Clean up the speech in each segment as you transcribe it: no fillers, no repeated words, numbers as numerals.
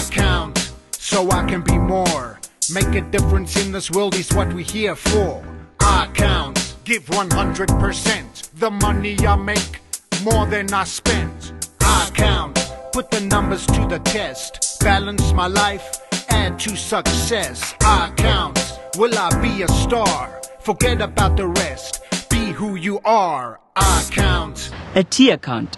I count so I can be more. Make a difference in this world is what we're here for. I count, give 100%. The money I make, more than I spend. I count, put the numbers to the test. Balance my life, add to success. I count, will I be a star? Forget about the rest, be who you are. I count. A T account?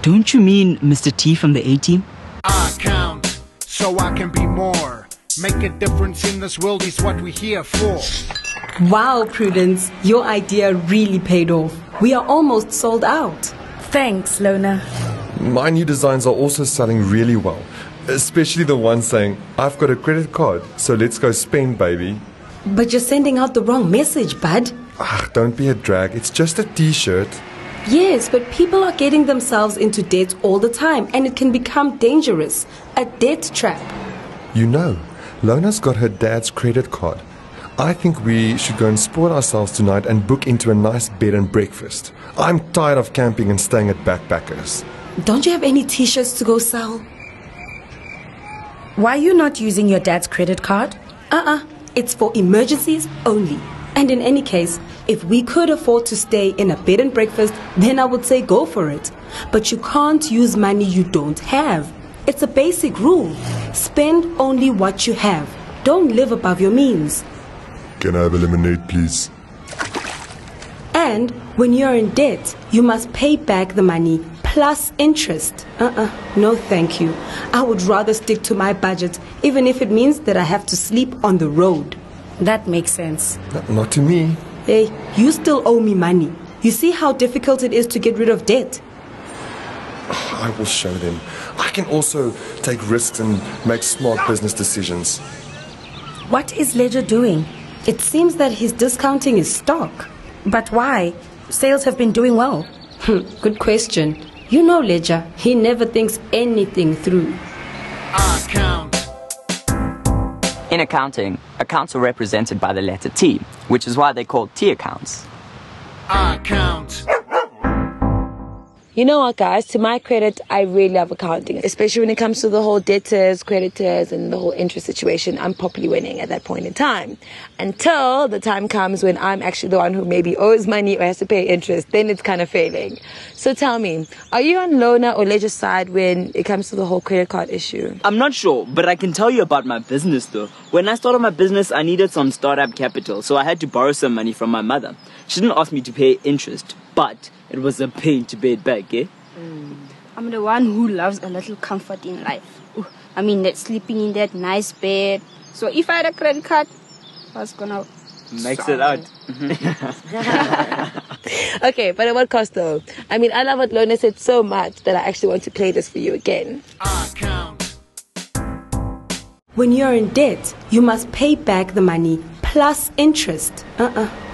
Don't you mean Mr. T from the A-Team? I count, so I can be more. Make a difference in this world is what we're here for. Wow, Prudence, your idea really paid off. We are almost sold out. Thanks, Lona. My new designs are also selling really well. Especially the one saying, I've got a credit card, so let's go spend, baby. But you're sending out the wrong message, bud. Don't be a drag. It's just a t-shirt. Yes, but people are getting themselves into debt all the time, and it can become dangerous. A debt trap. You know, Lona's got her dad's credit card. I think we should go and spoil ourselves tonight and book into a nice bed and breakfast. I'm tired of camping and staying at backpackers. Don't you have any t-shirts to go sell? Why are you not using your dad's credit card? It's for emergencies only. And in any case, if we could afford to stay in a bed and breakfast, then I would say go for it. But you can't use money you don't have. It's a basic rule. Spend only what you have. Don't live above your means. Can I have a lemonade, please? And when you're in debt, you must pay back the money plus interest. No thank you. I would rather stick to my budget, even if it means that I have to sleep on the road. That makes sense. Not to me. Hey, you still owe me money. You see how difficult it is to get rid of debt? I will show them. I can also take risks and make smart business decisions. What is Ledger doing? It seems that he's discounting his stock. But why? Sales have been doing well. Good question. You know Ledger, he never thinks anything through. I count. In accounting, accounts are represented by the letter T, which is why they're called T accounts. I count. You know what, guys? To my credit, I really love accounting, especially when it comes to the whole debtors, creditors, and the whole interest situation. I'm probably winning at that point in time. Until the time comes when I'm actually the one who maybe owes money or has to pay interest, then it's kind of failing. So tell me, are you on Lona or Ledger's side when it comes to the whole credit card issue? I'm not sure, but I can tell you about my business though. When I started my business, I needed some startup capital, so I had to borrow some money from my mother. She didn't ask me to pay interest, but it was a pain to pay it back, eh? I'm the one who loves a little comfort in life. I mean, that sleeping in that nice bed. So if I had a credit card, I was gonna... Makes it out. Okay, but at what cost though? I mean, I love what Lona said so much that I actually want to play this for you again. I count. When you're in debt, you must pay back the money plus interest.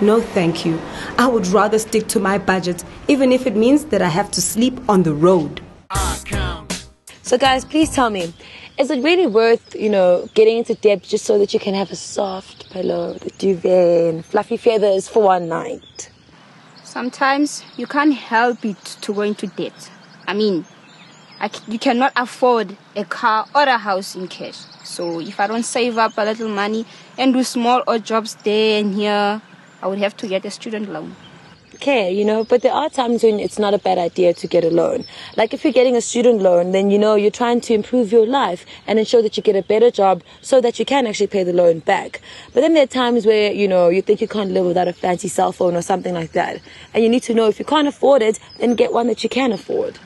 No thank you. I would rather stick to my budget, even if it means that I have to sleep on the road. I count. So guys, please tell me, is it really worth, getting into debt just so that you can have a soft pillow, the duvet, and fluffy feathers for one night? Sometimes you can't help it to go into debt. I mean, you cannot afford a car or a house in cash. So if I don't save up a little money and do small odd jobs there and here, I would have to get a student loan. Okay, but there are times when it's not a bad idea to get a loan. Like if you're getting a student loan, then you're trying to improve your life and ensure that you get a better job so that you can actually pay the loan back. But then there are times where, you think you can't live without a fancy cell phone or something like that. And you need to know if you can't afford it, then get one that you can afford.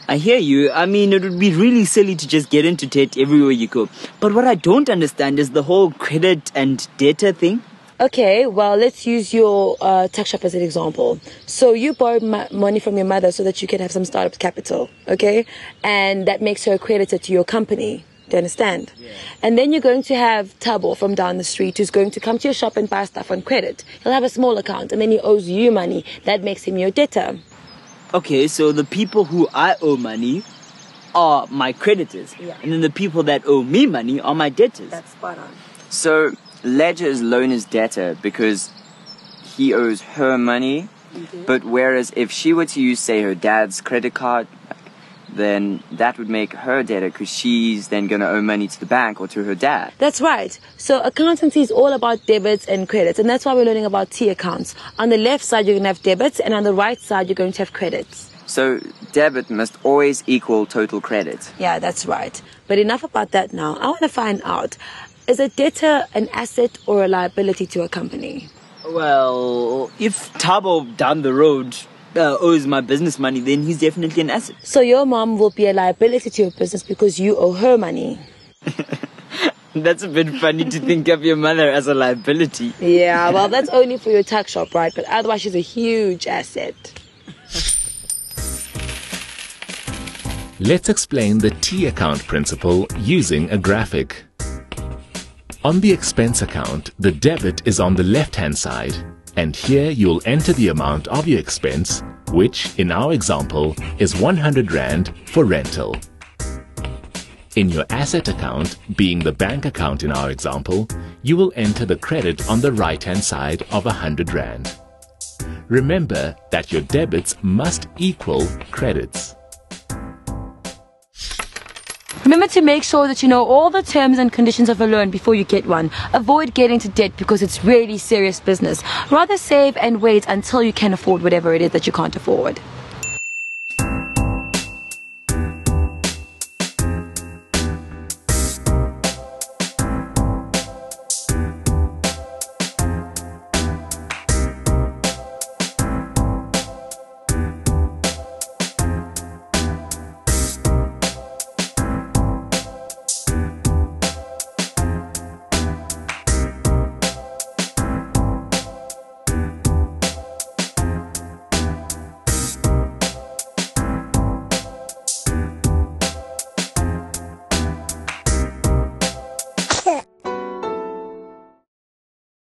I hear you. I mean, it would be really silly to just get into debt everywhere you go. But what I don't understand is the whole credit and debtor thing. Okay, well, let's use your tuck shop as an example. So you borrowed money from your mother so that you can have some startup capital, okay? And that makes her a creditor to your company. Do you understand? Yeah. And then you're going to have Tabo from down the street who's going to come to your shop and buy stuff on credit. He'll have a small account and then he owes you money. That makes him your debtor. Okay, so the people who I owe money are my creditors. Yeah. And then the people that owe me money are my debtors. That's spot on. So Ledger is Lona's debtor because he owes her money. Mm-hmm. But whereas if she were to use, say, her dad's credit card, then that would make her debtor because she's then going to owe money to the bank or to her dad. That's right. So accountancy is all about debits and credits, and that's why we're learning about T accounts. On the left side, you're going to have debits, and on the right side, you're going to have credits. So debit must always equal total credit. Yeah, that's right. But enough about that now. I want to find out, is a debtor an asset or a liability to a company? Well, if Tabo down the road owes my business money, then he's definitely an asset. So your mom will be a liability to your business because you owe her money. That's a bit funny to think of your mother as a liability. Yeah, well, that's only for your tuck shop, right? But otherwise, she's a huge asset. Let's explain the T account principle using a graphic. On the expense account, the debit is on the left-hand side, and here you'll enter the amount of your expense, which, in our example, is 100 Rand for rental. In your asset account, being the bank account in our example, you will enter the credit on the right-hand side of 100 Rand. Remember that your debits must equal credits. Remember to make sure that you know all the terms and conditions of a loan before you get one. Avoid getting into debt because it's really serious business. Rather save and wait until you can afford whatever it is that you can't afford.